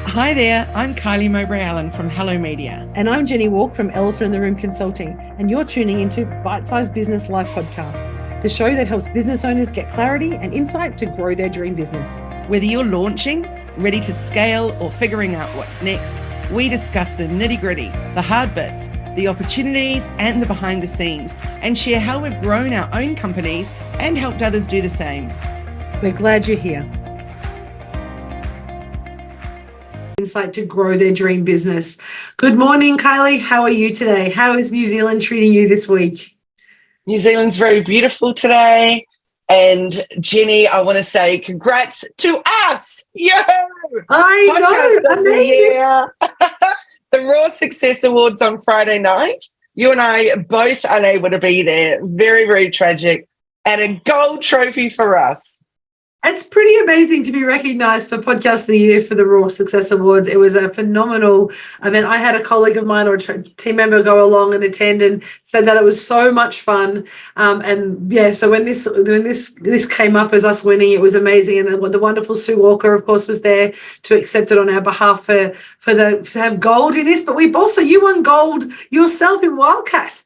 Hi there, I'm Kylie Mowbray-Allen from Hello Media. And I'm Jenny Walk from Elephant in the Room Consulting, and you're tuning into Bite-Sized Business Life Podcast, the show that helps business owners get clarity and insight to grow their dream business. Whether you're launching, ready to scale, or figuring out what's next, we discuss the nitty-gritty, the hard bits, the opportunities, and the behind the scenes, and share how we've grown our own companies and helped others do the same. We're glad you're here. Insight to grow their dream business. Good morning, Kylie. How are you today? How is New Zealand treating you this week? New Zealand's very beautiful today. And Jenny, I want to say congrats to us. Yo! I know, amazing. The Raw Success Awards on Friday night. You and I both unable to be there. Very, very tragic. And a gold trophy for us. It's pretty amazing to be recognised for Podcast of the Year for the Raw Success Awards. It was a phenomenal event. I had a colleague of mine or a team member go along and attend and said that it was so much fun. So when this came up as us winning, it was amazing. And the wonderful Sue Walker, of course, was there to accept it on our behalf to have gold in this. But you won gold yourself in Wildcat.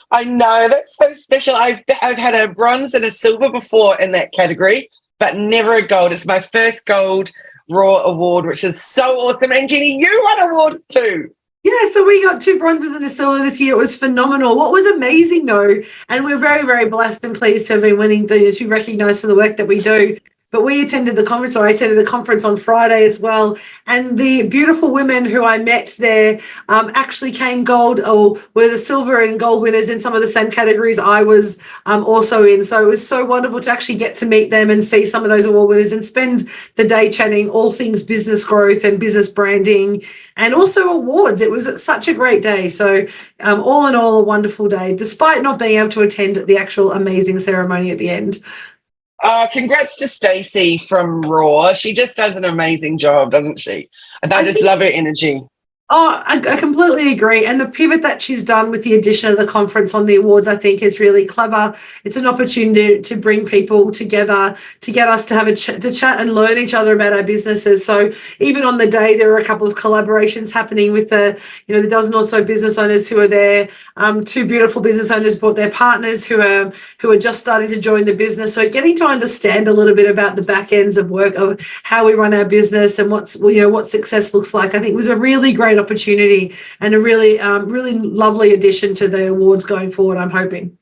I know, that's so special. I've had a bronze and a silver before in that category, but never a gold. It's my first gold Raw award, which is so awesome. And Jenny, you won awards too. Yeah, so we got 2 bronzes and a silver this year. It was phenomenal. What was amazing though, and we're very, very blessed and pleased to have been winning to be recognised for the work that we do. But I attended the conference on Friday as well. And the beautiful women who I met there actually came gold or were the silver and gold winners in some of the same categories I was also in. So it was so wonderful to actually get to meet them and see some of those award winners and spend the day chatting all things business growth and business branding and also awards. It was such a great day. So all in all, a wonderful day, despite not being able to attend the actual amazing ceremony at the end. Congrats to Stacey from Raw. She just does an amazing job, doesn't she? I just love her energy. Oh, I completely agree. And the pivot that she's done with the addition of the conference on the awards, I think is really clever. It's an opportunity to bring people together, to get us to have to chat and learn each other about our businesses. So even on the day, there were a couple of collaborations happening with the dozen or so business owners who are there. 2 beautiful business owners brought their partners who are just starting to join the business. So getting to understand a little bit about the back ends of work of how we run our business and what success looks like, I think was a really great opportunity and a really lovely addition to the awards going forward, I'm hoping.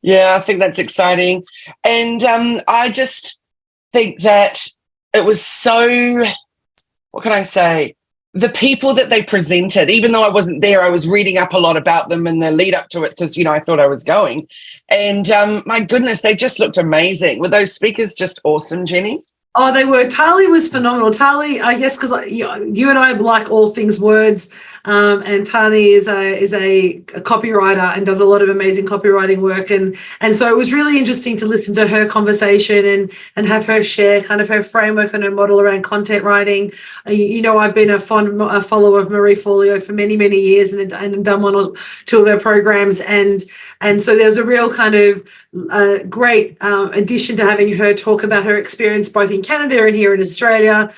Yeah, I think that's exciting. And I just think that it was so, what can I say? The people that they presented, even though I wasn't there, I was reading up a lot about them in the lead up to it because, I thought I was going. And my goodness, they just looked amazing. Were those speakers just awesome, Jenny? Oh, they were. Tali was phenomenal. Tali, I guess, because you and I like all things words, and Tani is a copywriter and does a lot of amazing copywriting work, and so it was really interesting to listen to her conversation and have her share kind of her framework and her model around content writing. I've been a follower of Marie Forleo for many, many years and done 1 or 2 of her programs, and so there's a real kind of great addition to having her talk about her experience both in Canada and here in Australia.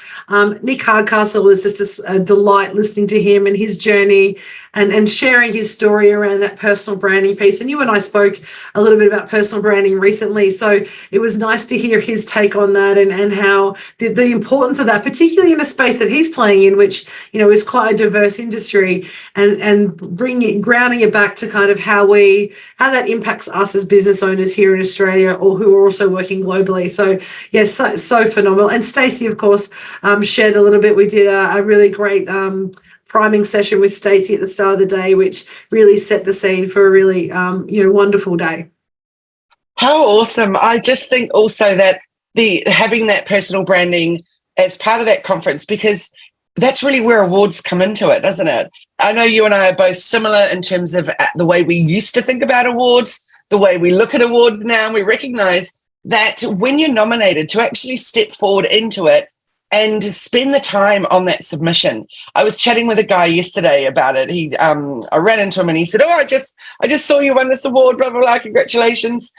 Nick Hardcastle was just a delight listening to him and his journey and sharing his story around that personal branding piece. And you and I spoke a little bit about personal branding recently, so it was nice to hear his take on that and how the importance of that, particularly in a space that he's playing in, which is quite a diverse industry, and grounding it back to kind of how that impacts us as business owners here in Australia or who are also working globally. So yes, so phenomenal. And Stacey, of course, shared a little bit. We did a really great priming session with Stacey at the start of the day, which really set the scene for a really wonderful day. How awesome. I just think also that having that personal branding as part of that conference, because that's really where awards come into it, doesn't it? I know you and I are both similar in terms of the way we used to think about awards, the way we look at awards now, and we recognize that when you're nominated, to actually step forward into it and spend the time on that submission. I was chatting with a guy yesterday about it. I ran into him and he said, "Oh, I just saw you won this award, blah, blah, blah, congratulations."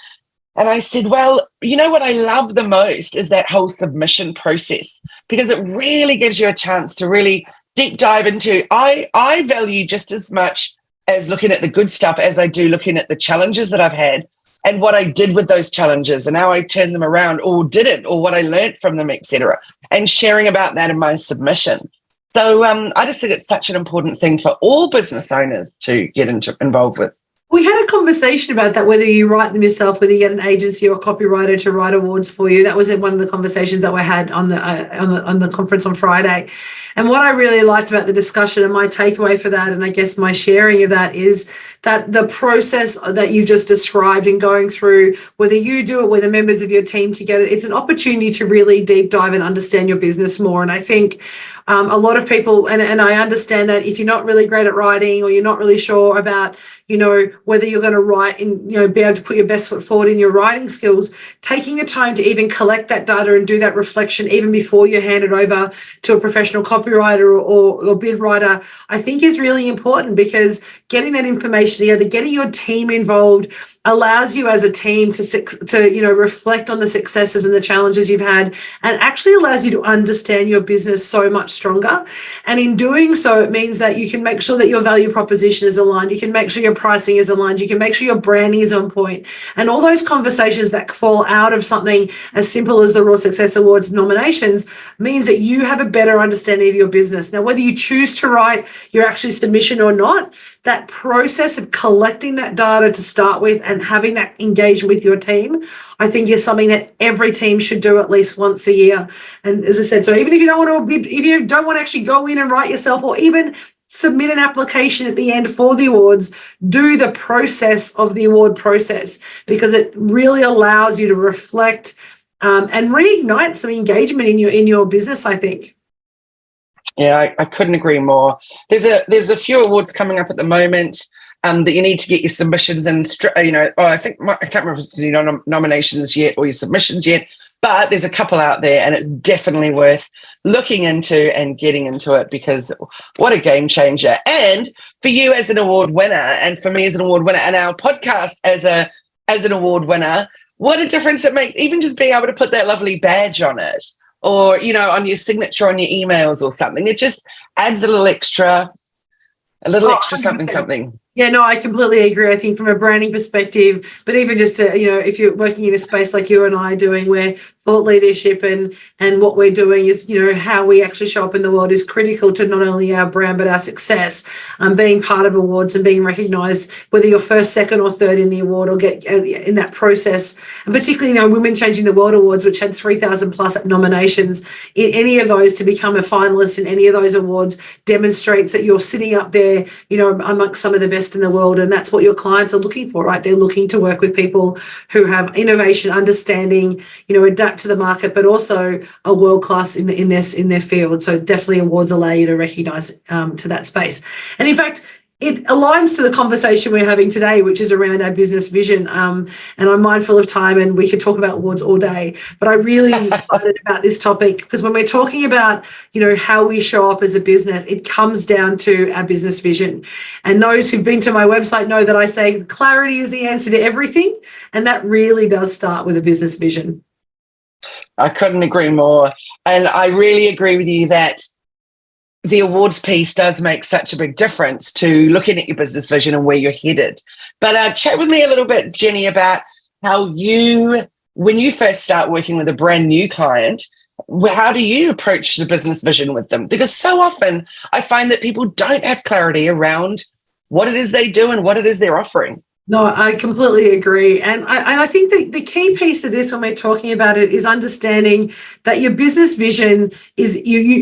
And I said, well, you know what I love the most is that whole submission process, because it really gives you a chance to really deep dive into, I value just as much as looking at the good stuff as I do looking at the challenges that I've had and what I did with those challenges and how I turned them around or didn't, or what I learned from them, etc., and sharing about that in my submission. So I just think it's such an important thing for all business owners to get involved with. We had a conversation about that, whether you write them yourself, whether you get an agency or a copywriter to write awards for you. That was one of the conversations that we had on the conference on Friday. And what I really liked about the discussion and my takeaway for that, and I guess my sharing of that, is that the process that you just described in going through, whether you do it with the members of your team together, it's an opportunity to really deep dive and understand your business more. And I think a lot of people, and I understand that if you're not really great at writing or you're not really sure about, whether you're going to write and, be able to put your best foot forward in your writing skills, taking the time to even collect that data and do that reflection even before you hand it over to a professional copywriter or bid writer, I think is really important, because getting that information together, getting your team involved, allows you as a team to reflect on the successes and the challenges you've had, and actually allows you to understand your business so much stronger. And in doing so, it means that you can make sure that your value proposition is aligned, you can make sure your pricing is aligned, you can make sure your branding is on point, and all those conversations that fall out of something as simple as the Raw Success Awards nominations means that you have a better understanding of your business. Now, whether you choose to write your actual submission or not, that process of collecting that data to start with and having that engagement with your team, I think is something that every team should do at least once a year. And as I said, so even if you don't want to actually go in and write yourself, or even submit an application at the end for the awards, do the process of the award process, because it really allows you to reflect and reignite some engagement in your business, I think. Yeah, I couldn't agree more. There's a few awards coming up at the moment that you need to get your submissions in. I can't remember if it's any nominations yet or your submissions yet, but there's a couple out there, and it's definitely worth looking into and getting into it, because what a game changer. And for you as an award winner, and for me as an award winner, and our podcast as an award winner, what a difference it makes, even just being able to put that lovely badge on it, or, on your signature on your emails or something. It just adds a little extra something. Yeah, no, I completely agree. I think from a branding perspective, but even just to, if you're working in a space like you and I are doing, where thought leadership and what we're doing is, how we actually show up in the world is critical to not only our brand, but our success. Being part of awards and being recognised, whether you're first, second or third in the award, or get in that process. And particularly, Women Changing the World Awards, which had 3,000 plus nominations, in any of those, to become a finalist in any of those awards demonstrates that you're sitting up there, amongst some of the best in the world. And that's what your clients are looking for, right? They're looking to work with people who have innovation, understanding, adapt to the market, but also are world class in their field. So definitely awards allow you to recognize to that space. And in fact, it aligns to the conversation we're having today, which is around our business vision. And I'm mindful of time, and we could talk about awards all day, but I really am excited about this topic, because when we're talking about, how we show up as a business, it comes down to our business vision. And those who've been to my website know that I say clarity is the answer to everything. And that really does start with a business vision. I couldn't agree more. And I really agree with you that the awards piece does make such a big difference to looking at your business vision and where you're headed. But chat with me a little bit, Jenni, about how when you first start working with a brand new client, how do you approach the business vision with them? Because so often I find that people don't have clarity around what it is they do and what it is they're offering. No, I completely agree. And I think the key piece of this when we're talking about it is understanding that your business vision is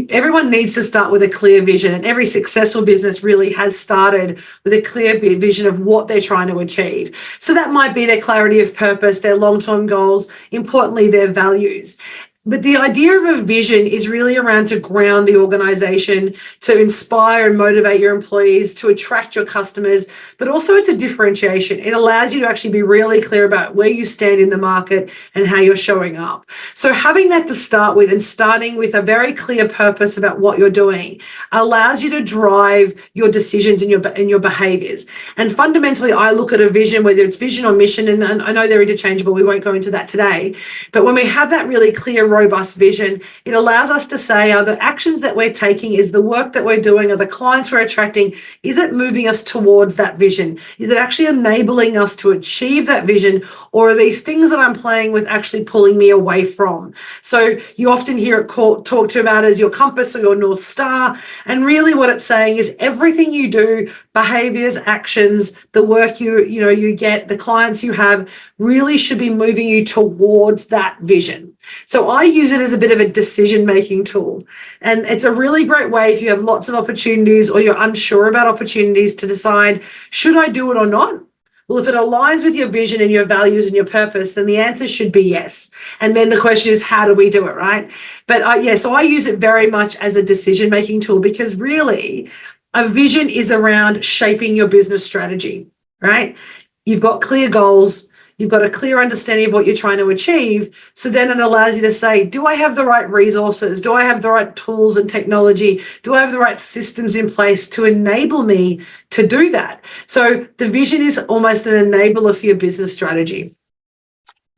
everyone needs to start with a clear vision, and every successful business really has started with a clear vision of what they're trying to achieve. So that might be their clarity of purpose, their long-term goals, importantly, their values. But the idea of a vision is really around to ground the organization, to inspire and motivate your employees, to attract your customers, but also it's a differentiation. It allows you to actually be really clear about where you stand in the market and how you're showing up. So having that to start with and starting with a very clear purpose about what you're doing allows you to drive your decisions and your behaviors. And fundamentally, I look at a vision, whether it's vision or mission, and I know they're interchangeable, we won't go into that today, but when we have that really clear, robust vision, it allows us to say, are the actions that we're taking, is the work that we're doing, are the clients we're attracting, is it moving us towards that vision? Is it actually enabling us to achieve that vision? Or are these things that I'm playing with actually pulling me away from? So you often hear it talked to about as your compass or your North Star. And really what it's saying is everything you do, behaviors, actions, the work you get, the clients you have, really should be moving you towards that vision. So I use it as a bit of a decision-making tool. And it's a really great way if you have lots of opportunities or you're unsure about opportunities to decide, should I do it or not? Well, if it aligns with your vision and your values and your purpose, then the answer should be yes. And then the question is, how do we do it, right? But so I use it very much as a decision-making tool, because really a vision is around shaping your business strategy, right? You've got clear goals. You've got a clear understanding of what you're trying to achieve. So then it allows you to say, do I have the right resources? Do I have the right tools and technology? Do I have the right systems in place to enable me to do that? So the vision is almost an enabler for your business strategy.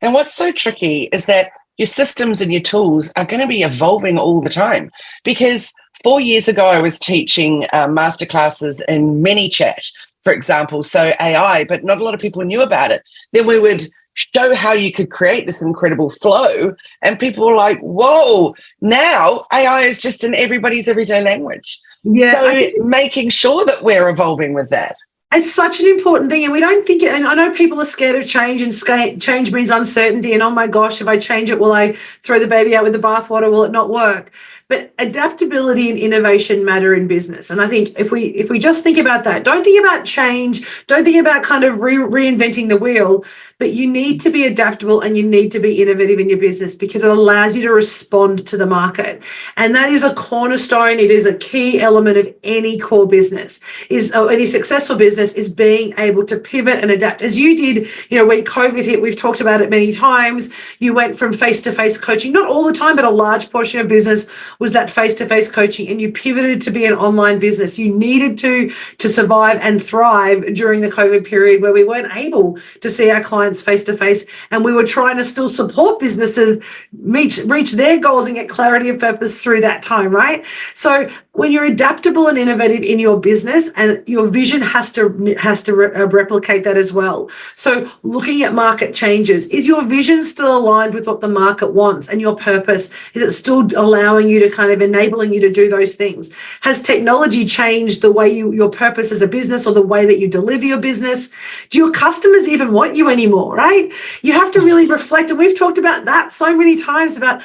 And what's so tricky is that your systems and your tools are going to be evolving all the time. Because 4 years ago, I was teaching masterclasses in ManyChat, for example, so AI, but not a lot of people knew about it. Then we would show how you could create this incredible flow, and people were like, whoa, now AI is just in everybody's everyday language. Yeah, so making sure that we're evolving with that. It's such an important thing, and we don't think it. And I know people are scared of change, and change means uncertainty. And oh my gosh, if I change it, will I throw the baby out with the bathwater? Will it not work? But adaptability and innovation matter in business. And I think if we just think about that, don't think about change, don't think about kind of reinventing the wheel, but you need to be adaptable and you need to be innovative in your business, because it allows you to respond to the market. And that is a cornerstone. It is a key element of any core business, any successful business, is being able to pivot and adapt. As you did, when COVID hit, we've talked about it many times, you went from face-to-face coaching, not all the time, but a large portion of business was that face-to-face coaching, and you pivoted to be an online business. You needed to survive and thrive during the COVID period, where we weren't able to see our clients face-to-face, and we were trying to still support businesses reach their goals and get clarity of purpose through that time, right? So when you're adaptable and innovative in your business, and your vision has to replicate that as well. So looking at market changes, is your vision still aligned with what the market wants, and your purpose? Is it still allowing you to kind of enabling you to do those things? Has technology changed the way your purpose as a business, or the way that you deliver your business? Do your customers even want you anymore, right? You have to really reflect, and we've talked about that so many times, about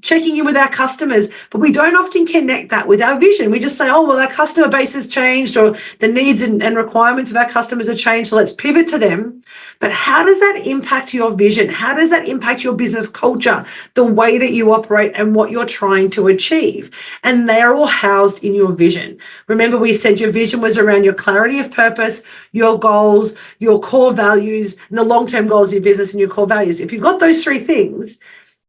checking in with our customers, but we don't often connect that with our vision. We just say, oh, well, our customer base has changed, or the needs and requirements of our customers have changed, so let's pivot to them. But how does that impact your vision? How does that impact your business culture, the way that you operate and what you're trying to achieve? And they're all housed in your vision. Remember, we said your vision was around your clarity of purpose, your goals, your core values, and the long-term goals of your business and your core values. If you've got those three things,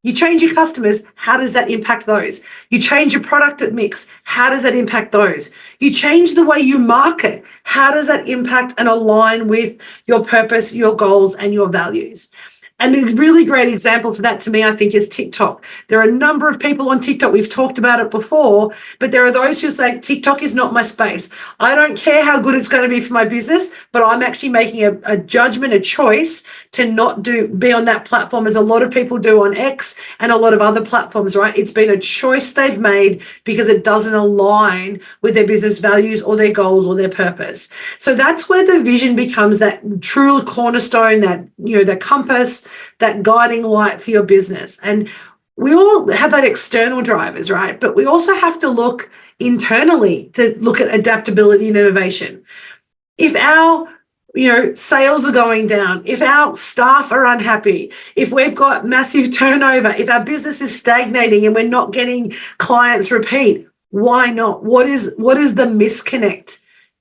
you change your customers, how does that impact those? You change your product mix, how does that impact those? You change the way you market, how does that impact and align with your purpose, your goals, and your values? And a really great example for that, to me, I think, is TikTok. There are a number of people on TikTok, we've talked about it before, but there are those who say, TikTok is not my space. I don't care how good it's going to be for my business, but I'm actually making a judgment, a choice to not be on that platform, as a lot of people do on X and a lot of other platforms, right? It's been a choice they've made because it doesn't align with their business values or their goals or their purpose. So that's where the vision becomes that true cornerstone, that, that compass, that guiding light for your business. And we all have that external drivers, right? But we also have to look internally to look at adaptability and innovation. If our sales are going down, if our staff are unhappy, if we've got massive turnover, if our business is stagnating and we're not getting clients repeat, why not? What is the misconnect?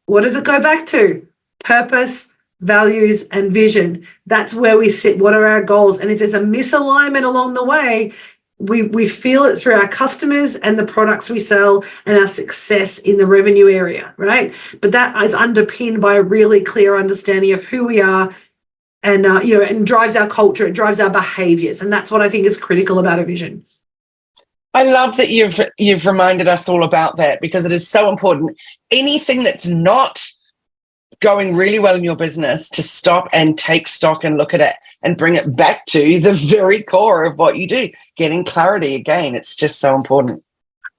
What does it go back to? Purpose, values, and vision. That's where we sit. What are our goals? And if there's a misalignment along the way, we feel it through our customers and the products we sell and our success in the revenue area, right? But that is underpinned by a really clear understanding of who we are, and and drives our culture, it drives our behaviors, and that's what I think is critical about a vision. I love that you've reminded us all about that, because it is so important. Anything that's not going really well in your business, to stop and take stock and look at it and bring it back to the very core of what you do, getting clarity again. It's just so important.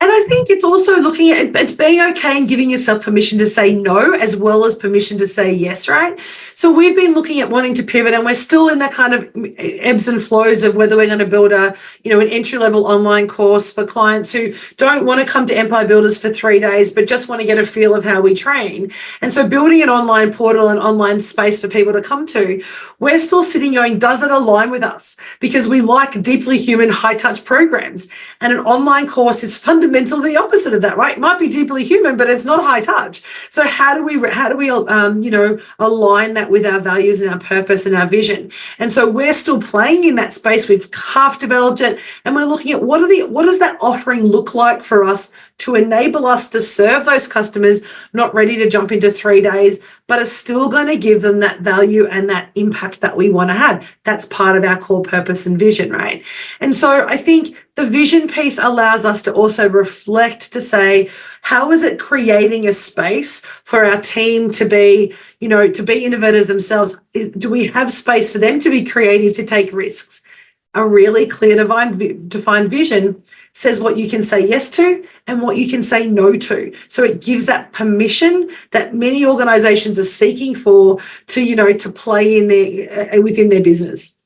And I think it's also looking at it's being okay and giving yourself permission to say no as well as permission to say yes, right? So we've been looking at wanting to pivot, and we're still in that kind of ebbs and flows of whether we're going to build an entry-level online course for clients who don't want to come to Empire Builders for 3 days, but just want to get a feel of how we train. And so building an online portal and online space for people to come to, we're still sitting going, does it align with us? Because we like deeply human, high-touch programs. And an online course is fundamentally the opposite of that, right? It might be deeply human, but it's not high touch. So how do we align that with our values and our purpose and our vision? And so we're still playing in that space. We've half developed it, and we're looking at what does that offering look like for us to enable us to serve those customers not ready to jump into 3 days, but are still going to give them that value and that impact that we want to have. That's part of our core purpose and vision, right? And so I think the vision piece allows us to also reflect, to say, how is it creating a space for our team to be, to be innovators themselves? Do we have space for them to be creative, to take risks? A really clear, defined vision says what you can say yes to and what you can say no to. So it gives that permission that many organizations are seeking for to play in within their business.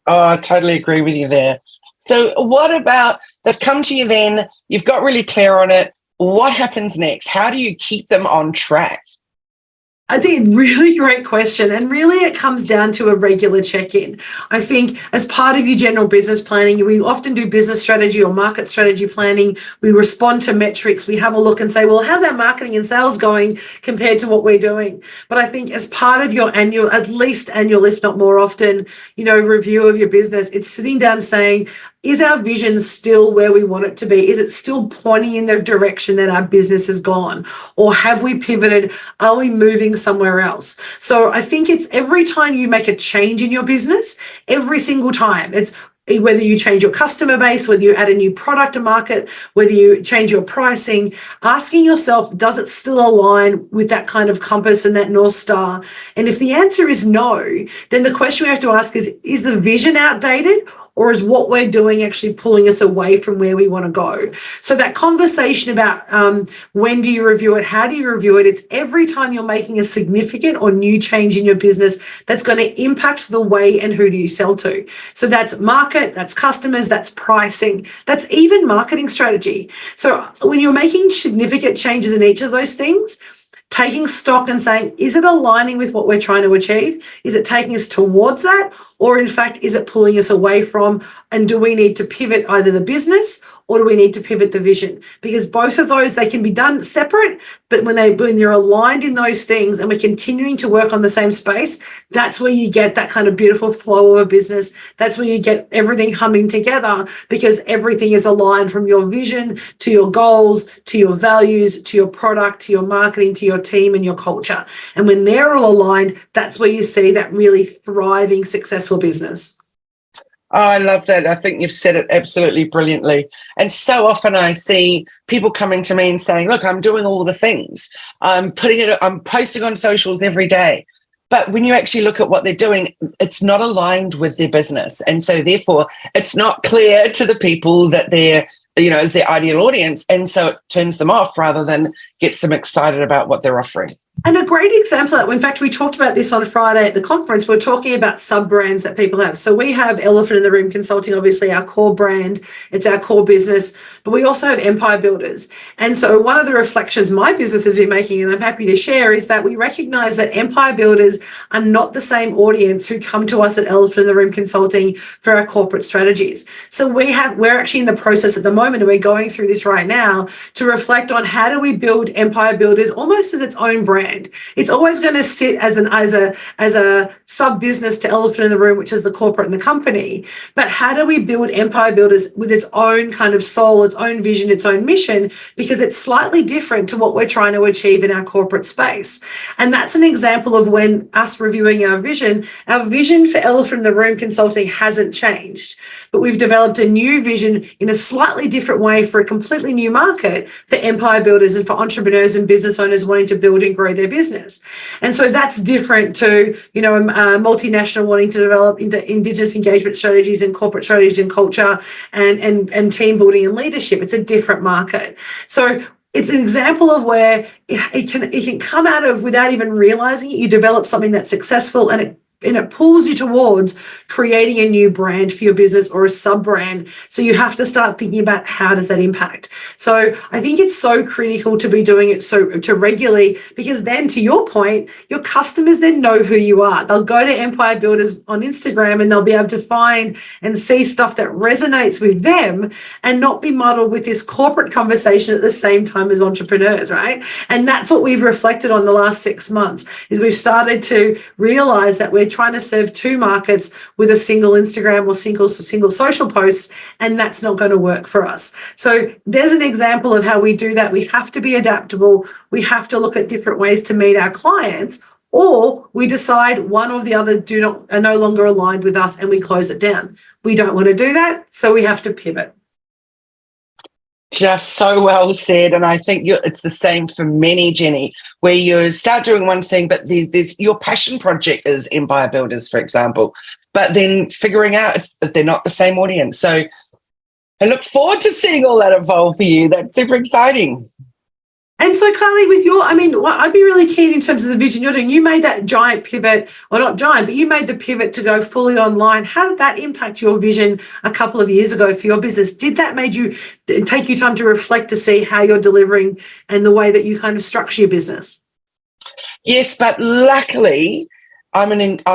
Oh, I totally agree with you there. So what about, they've come to you then, you've got really clear on it. What happens next? How do you keep them on track? I think really great question. And really it comes down to a regular check-in. I think as part of your general business planning, we often do business strategy or market strategy planning. We respond to metrics. We have a look and say, well, how's our marketing and sales going compared to what we're doing? But I think as part of your at least annual, if not more often, review of your business, it's sitting down saying, is our vision still where we want it to be? Is it still pointing in the direction that our business has gone? Or have we pivoted? Are we moving somewhere else? So I think it's every time you make a change in your business, every single time, it's whether you change your customer base, whether you add a new product to market, whether you change your pricing, asking yourself, does it still align with that kind of compass and that North Star? And if the answer is no, then the question we have to ask is the vision outdated? Or is what we're doing actually pulling us away from where we want to go? So that conversation about when do you review it, how do you review it, it's every time you're making a significant or new change in your business that's going to impact the way and who do you sell to. So that's market, that's customers, that's pricing, that's even marketing strategy. So when you're making significant changes in each of those things, taking stock and saying, is it aligning with what we're trying to achieve? Is it taking us towards that? Or in fact, is it pulling us away from, and do we need to pivot either the business or do we need to pivot the vision? Because both of those, they can be done separate, but when they're aligned in those things and we're continuing to work on the same space, that's where you get that kind of beautiful flow of a business. That's where you get everything humming together, because everything is aligned from your vision to your goals, to your values, to your product, to your marketing, to your team and your culture. And when they're all aligned, that's where you see that really thriving, successful business. Oh, I love that. I think you've said it absolutely brilliantly. And so often I see people coming to me and saying, look, I'm doing all the things. I'm posting on socials every day. But when you actually look at what they're doing, it's not aligned with their business. And so therefore, it's not clear to the people that they're, as their ideal audience. And so it turns them off rather than gets them excited about what they're offering. And a great example of that, in fact, we talked about this on Friday at the conference. We're talking about sub-brands that people have. So we have Elephant in the Room Consulting, obviously our core brand, it's our core business, but we also have Empire Builders. And so one of the reflections my business has been making, and I'm happy to share, is that we recognize that Empire Builders are not the same audience who come to us at Elephant in the Room Consulting for our corporate strategies. So we're actually in the process at the moment, and we're going through this right now to reflect on how do we build Empire Builders almost as its own brand. It's always going to sit as a sub business to Elephant in the Room, which is the corporate and the company. But how do we build Empire Builders with its own kind of soul, its own vision, its own mission? Because it's slightly different to what we're trying to achieve in our corporate space. And that's an example of when us reviewing our vision for Elephant in the Room Consulting hasn't changed, but we've developed a new vision in a slightly different way for a completely new market for Empire Builders and for entrepreneurs and business owners wanting to build and grow their business. And so that's different to, a multinational wanting to develop into Indigenous engagement strategies and corporate strategies and culture and team building and leadership. It's a different market. So it's an example of where it can come out of, without even realizing it, you develop something that's successful and it pulls you towards creating a new brand for your business or a sub-brand. So you have to start thinking about how does that impact. So I think it's so critical to be doing it to regularly, because then, to your point, your customers then know who you are. They'll go to Empire Builders on Instagram and they'll be able to find and see stuff that resonates with them and not be muddled with this corporate conversation at the same time as entrepreneurs, right? And that's what we've reflected on the last 6 months, is we've started to realize that we're trying to serve two markets with a single Instagram or single social posts, and that's not going to work for us. So there's an example of how we do that. We have to be adaptable. We have to look at different ways to meet our clients, or we decide one or the other are no longer aligned with us and we close it down. We don't want to do that, so we have to pivot. Just so well said. And I think it's the same for many, Jenny, where you start doing one thing, but there's your passion project is Empire Builders, for example, but then figuring out if they're not the same audience. So I look forward to seeing all that evolve for you. That's super exciting. And so, Kylie, I'd be really keen in terms of the vision you're doing. You made that giant pivot, or not giant, but you made the pivot to go fully online. How did that impact your vision a couple of years ago for your business? Did that take you time to reflect to see how you're delivering and the way that you kind of structure your business? Yes, but luckily, I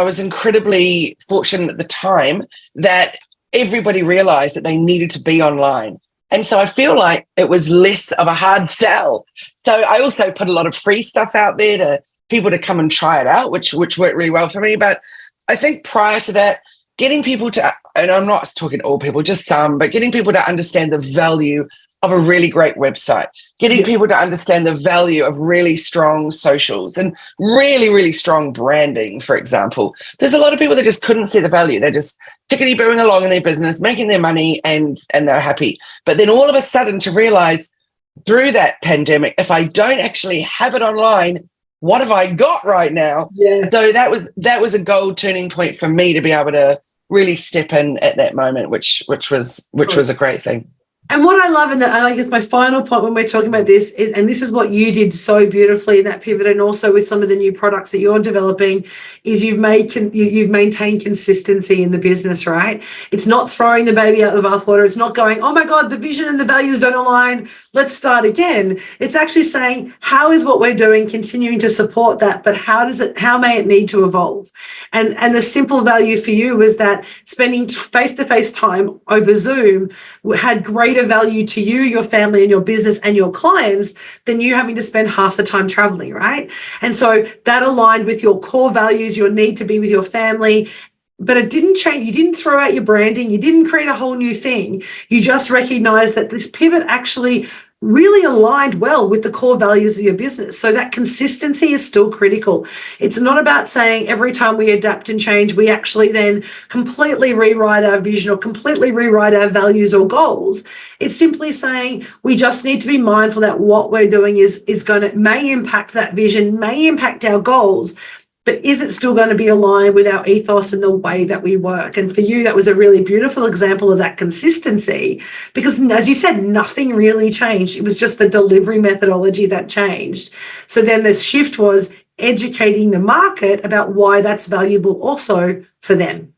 was incredibly fortunate at the time that everybody realized that they needed to be online. And so I feel like it was less of a hard sell. So I also put a lot of free stuff out there to people to come and try it out, which worked really well for me. But I think prior to that, getting people to, and I'm not talking all people, just some, but getting people to understand the value of a really great website, getting people to understand the value of really strong socials and really, really strong branding, for example. There's a lot of people that just couldn't see the value. They're just tickety-booing along in their business, making their money, and they're happy. But then all of a sudden to realize through that pandemic, if I don't actually have it online, what have I got right now? Yeah. So that was a gold turning point for me to be able to really step in at that moment, which was a great thing. And what I love, and I guess my final point when we're talking about this, and this is what you did so beautifully in that pivot, and also with some of the new products that you're developing, is you've maintained consistency in the business, right? It's not throwing the baby out of the bathwater. It's not going, oh my God, the vision and the values don't align, let's start again. It's actually saying, how is what we're doing continuing to support that, but how may it need to evolve? And the simple value for you was that spending face-to-face time over Zoom had greater value to you, your family, and your business and your clients than you having to spend half the time traveling, right? And so that aligned with your core values, your need to be with your family, but it didn't change. You didn't throw out your branding. You didn't create a whole new thing. You just recognized that this pivot actually really aligned well with the core values of your business. So that consistency is still critical. It's not about saying every time we adapt and change, we actually then completely rewrite our vision or completely rewrite our values or goals. It's simply saying we just need to be mindful that what we're doing may impact that vision, may impact our goals, but is it still going to be aligned with our ethos and the way that we work? And for you, that was a really beautiful example of that consistency, because as you said, nothing really changed. It was just the delivery methodology that changed. So then the shift was educating the market about why that's valuable also for them.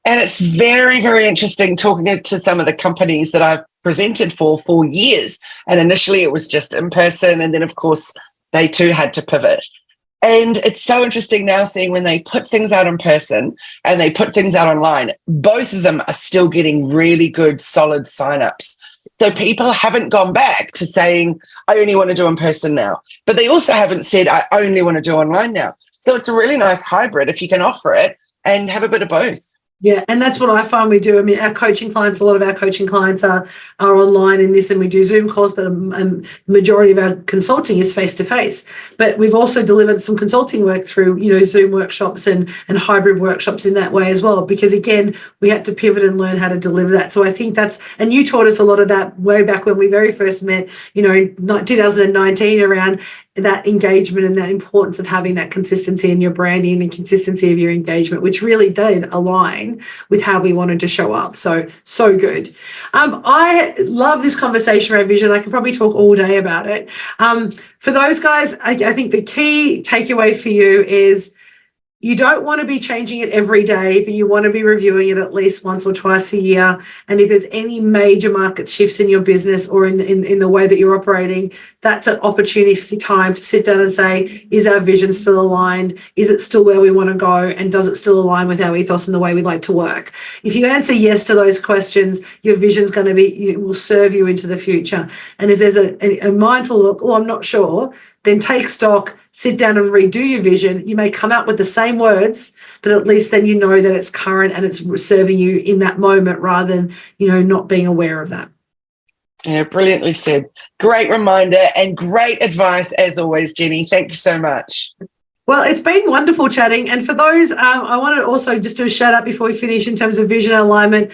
And it's very, very interesting talking to some of the companies that I've presented for years. And initially it was just in person. And then, of course, they too had to pivot. And it's so interesting now seeing when they put things out in person and they put things out online, both of them are still getting really good, solid signups. So people haven't gone back to saying, I only want to do in person now. But they also haven't said, I only want to do online now. So it's a really nice hybrid if you can offer it and have a bit of both. Yeah, and that's what I find we do. I mean, our coaching clients, a lot of our coaching clients are online in this, and we do Zoom calls, but the majority of our consulting is face-to-face. But we've also delivered some consulting work through, Zoom workshops and hybrid workshops in that way as well, because, again, we had to pivot and learn how to deliver that. So I think and you taught us a lot of that way back when we very first met, 2019, around that engagement and that importance of having that consistency in your branding and consistency of your engagement, which really did align with how we wanted to show up. So good. I love this conversation around vision. I can probably talk all day about it. For those guys, I think the key takeaway for you is you don't want to be changing it every day, but you want to be reviewing it at least once or twice a year. And if there's any major market shifts in your business or in the way that you're operating, that's an opportunity time to sit down and say, is our vision still aligned? Is it still where we want to go? And does it still align with our ethos and the way we like to work? If you answer yes to those questions, your vision's going to it will serve you into the future. And if there's a mindful look, I'm not sure, then take stock, sit down and redo your vision. You may come out with the same words, but at least then you know that it's current and it's serving you in that moment rather than, not being aware of that. Yeah, brilliantly said. Great reminder and great advice as always, Jenny. Thank you so much. Well, it's been wonderful chatting. And for those, I want to also just do a shout out before we finish in terms of vision alignment,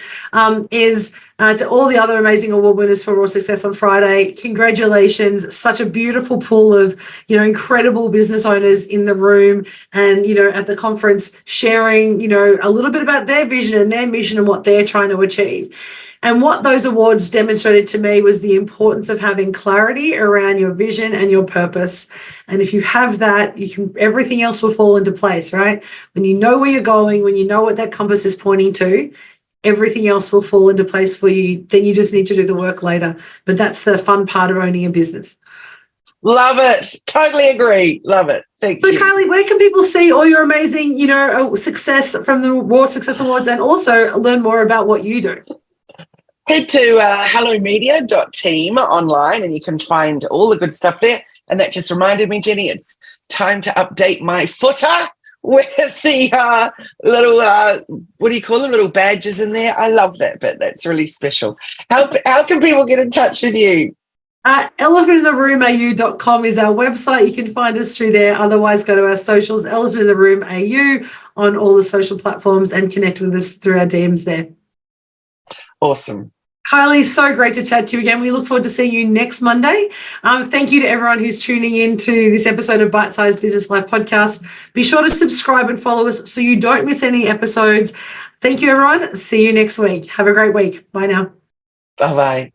is to all the other amazing award winners for Raw Success on Friday. Congratulations. Such a beautiful pool of, incredible business owners in the room and, at the conference sharing, a little bit about their vision and their mission and what they're trying to achieve. And what those awards demonstrated to me was the importance of having clarity around your vision and your purpose. And if you have that, everything else will fall into place, right? When you know where you're going, when you know what that compass is pointing to, everything else will fall into place for you. Then you just need to do the work later. But that's the fun part of owning a business. Love it. Totally agree. Love it. Thank you. So, Kylie, where can people see all your amazing, success from the Raw Success Awards and also learn more about what you do? Head to hellomedia.team online and you can find all the good stuff there. And that just reminded me, Jenny, it's time to update my footer with the little, what do you call them, little badges in there. I love that bit. That's really special. How can people get in touch with you? elephantintheroomaU.com is our website. You can find us through there. Otherwise, go to our socials, Elephant in the Room AU, on all the social platforms and connect with us through our DMs there. Awesome. Kylie, so great to chat to you again. We look forward to seeing you next Monday. Thank you to everyone who's tuning in to this episode of Bite Size Business Life Podcast. Be sure to subscribe and follow us so you don't miss any episodes. Thank you, everyone. See you next week. Have a great week. Bye now. Bye-bye.